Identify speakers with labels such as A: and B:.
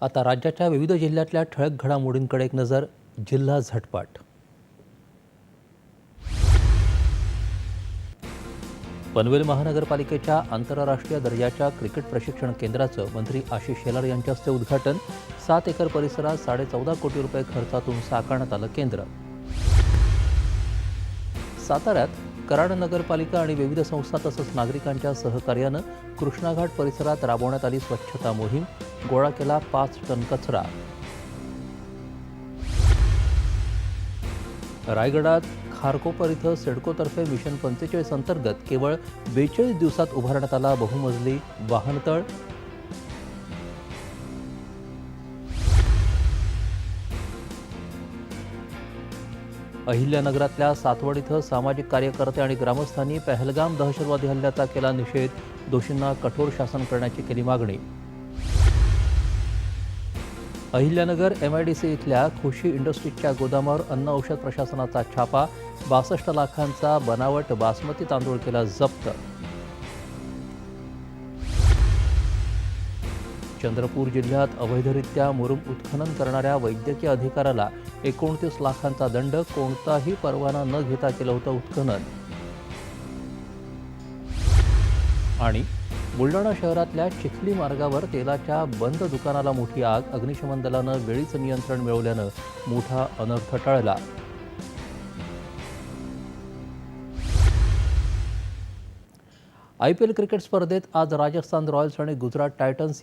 A: आता राज्याच्या विविध जिल्ह्यातल्या ठळक घडामोडींकडे एक नजर. जिल्हा झटपट. पनवेल महानगरपालिकेच्या आंतरराष्ट्रीय दर्जाच्या क्रिकेट प्रशिक्षण केंद्राचं मंत्री आशिष शेलार यांच्या हस्ते उद्घाटन. 7 एकर परिसरात 14.5 कोटी रुपये खर्चातून साकारण्यात आलं केंद्र. साताऱ्यात कराड नगरपालिका आणि विविध संस्था तसंच नागरिकांच्या सहकार्यानं कृष्णाघाट परिसरात राबवण्यात आली स्वच्छता मोहीम. गोळा केला 5 टन कचरा. रायगडात खारकोपर इथं सिडकोतर्फे मिशन 45 अंतर्गत केवळ 42 दिवसात उभारण्यात आला बहुमजली वाहनतळ. अहिल्यानगरातल्या सातवड इथं सामाजिक कार्यकर्ते आणि ग्रामस्थांनी पहलगाम दहशतवादी हल्ल्याचा केला निषेध. दोषींना कठोर शासन करण्याची केली मागणी. अहिल्यानगर MIDC इथल्या खुशी इंडस्ट्रीजच्या गोदामावर अन्न औषध प्रशासनाचा छापा. 62 लाखांचा बनावट बासमती तांदूळ केला जप्त. चंद्रपूर जिल्ह्यात अवैधरित्या मुरुम उत्खनन करणाऱ्या वैद्यकीय अधिकाऱ्याला 29 लाखांचा दंड. कोणताही परवाना न घेता केलं होतं उत्खनन. आणि बुलढाणा शहरातल्या चिखली मार्गावर तेलाच्या बंद दुकानाला मोठी आग. अग्निशमन दलानं वेळीच नियंत्रण मिळवल्यानं मोठा अनर्थ टळला. IPL क्रिकेट स्पर्धेत आज राजस्थान रॉयल्स आणि गुजरात टायटन्स